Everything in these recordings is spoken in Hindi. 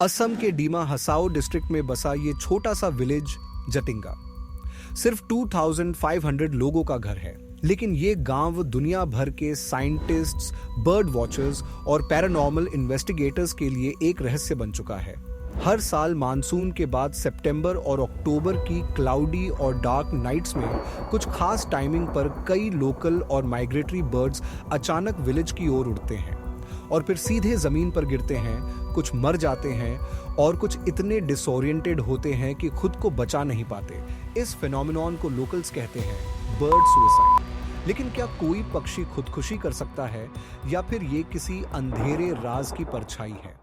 असम के डीमा हसाओ डिस्ट्रिक्ट में बसा ये छोटा सा विलेज जतिंगा सिर्फ 2500 लोगों का घर है। लेकिन ये गांव दुनिया भर के साइंटिस्ट्स, बर्ड वॉचर्स और पैरानॉर्मल इन्वेस्टिगेटर्स के लिए एक रहस्य बन चुका है। हर साल मानसून के बाद सितंबर और अक्टूबर की क्लाउडी और डार्क नाइट्स में कुछ खास टाइमिंग पर कई लोकल और माइग्रेटरी बर्ड्स अचानक विलेज की ओर उड़ते हैं और फिर सीधे जमीन पर गिरते हैं। कुछ मर जाते हैं और कुछ इतने डिसोरिएंटेड होते हैं कि खुद को बचा नहीं पाते। इस फिनोमिनॉन को लोकल्स कहते हैं बर्ड सुसाइड। लेकिन क्या कोई पक्षी खुदकुशी कर सकता है या फिर ये किसी अंधेरे राज की परछाई है?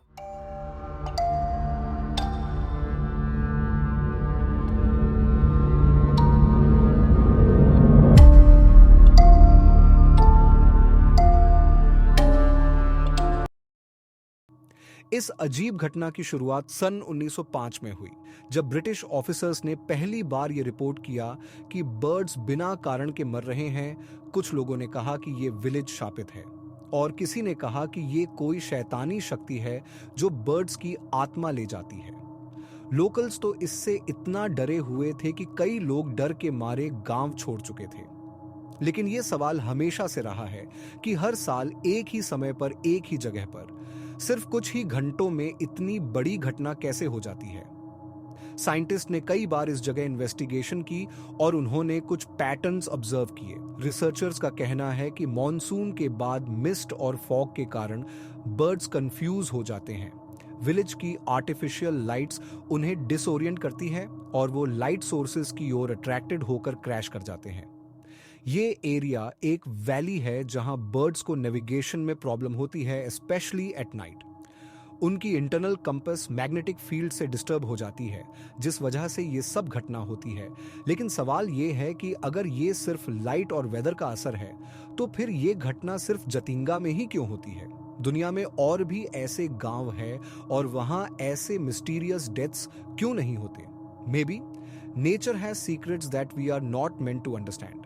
इस अजीब घटना की शुरुआत सन 1905 में हुई, जब ब्रिटिश ऑफिसर्स ने पहली बार यह रिपोर्ट किया कि बर्ड्स बिना कारण के मर रहे हैं। कुछ लोगों ने कहा कि यह विलेज शापित है और किसी ने कहा कि यह कोई शैतानी शक्ति है जो बर्ड्स की आत्मा ले जाती है। लोकल्स तो इससे इतना डरे हुए थे कि कई लोग डर के मारे गांव छोड़ चुके थे। लेकिन यह सवाल हमेशा से रहा है कि हर साल एक ही समय पर एक ही जगह पर सिर्फ कुछ ही घंटों में इतनी बड़ी घटना कैसे हो जाती है। साइंटिस्ट ने कई बार इस जगह इन्वेस्टिगेशन की और उन्होंने कुछ पैटर्न्स ऑब्जर्व किए। रिसर्चर्स का कहना है कि मॉनसून के बाद मिस्ट और फॉग के कारण बर्ड्स कंफ्यूज हो जाते हैं। विलेज की आर्टिफिशियल लाइट्स उन्हें डिसोरिएंट करती है और वो लाइट सोर्सेज की ओर अट्रैक्टेड होकर क्रैश कर जाते हैं। ये एरिया एक वैली है जहां बर्ड्स को नेविगेशन में प्रॉब्लम होती है, स्पेशली एट नाइट। उनकी इंटरनल कंपास मैग्नेटिक फील्ड से डिस्टर्ब हो जाती है, जिस वजह से ये सब घटना होती है। लेकिन सवाल ये है कि अगर ये सिर्फ लाइट और वेदर का असर है, तो फिर ये घटना सिर्फ जतिंगा में ही क्यों होती है? दुनिया में और भी ऐसे गांव हैं और वहां ऐसे मिस्टीरियस डेथ्स क्यों नहीं होते? Maybe nature has secrets that we are not meant to understand.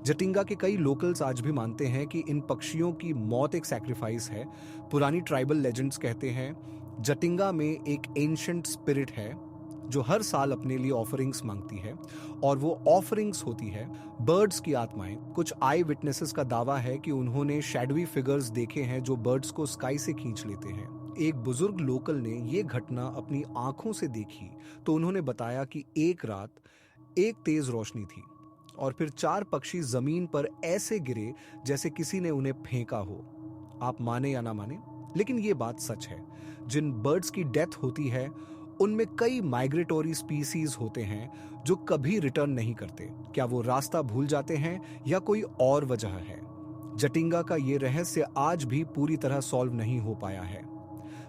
Jatinga के कई लोकल्स आज भी मानते हैं कि इन पक्षियों की मौत एक सैक्रिफाइस है। पुरानी ट्राइबल लेजेंड्स कहते हैं जटिंगा में एक एंशंट स्पिरिट है जो हर साल अपने लिए ऑफरिंग्स मांगती है और वो ऑफरिंग्स होती है बर्ड्स की आत्माएं। कुछ आई विटनेसेस का दावा है कि उन्होंने शैडोवी फिगर्स देखे हैं जो बर्ड्स को स्काई से खींच लेते हैं। एक बुजुर्ग लोकल ने ये घटना अपनी आंखों से देखी तो उन्होंने बताया कि एक रात एक तेज रोशनी थी और फिर 4 पक्षी जमीन पर ऐसे गिरे जैसे किसी ने उन्हें फेंका हो। आप माने या ना माने, लेकिन ये बात सच है। जिन बर्ड्स की डेथ होती है उनमें कई माइग्रेटोरी स्पीसीज होते हैं जो कभी रिटर्न नहीं करते। क्या वो रास्ता भूल जाते हैं या कोई और वजह है? जटिंगा का ये रहस्य आज भी पूरी तरह सॉल्व नहीं हो पाया है।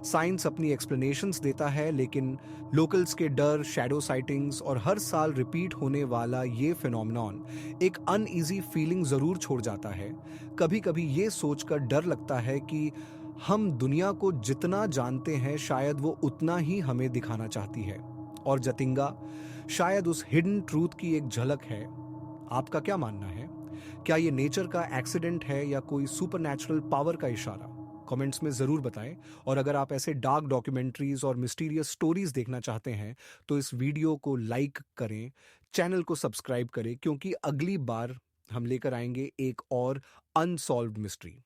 साइंस अपनी एक्सप्लेनेशंस देता है, लेकिन लोकल्स के डर, शैडो साइटिंग्स और हर साल रिपीट होने वाला ये फिनोमेनॉन एक अनईजी फीलिंग जरूर छोड़ जाता है। कभी कभी ये सोचकर डर लगता है कि हम दुनिया को जितना जानते हैं शायद वो उतना ही हमें दिखाना चाहती है, और जतिंगा शायद उस हिडन ट्रूथ की एक झलक है। आपका क्या मानना है? क्या ये नेचर का एक्सीडेंट है या कोई सुपरनैचुरल पावर का इशारा? कमेंट्स में जरूर बताएं। और अगर आप ऐसे डार्क डॉक्यूमेंट्रीज और मिस्टीरियस स्टोरीज देखना चाहते हैं तो इस वीडियो को लाइक करें, चैनल को सब्सक्राइब करें, क्योंकि अगली बार हम लेकर आएंगे एक और अनसॉल्व्ड मिस्ट्री।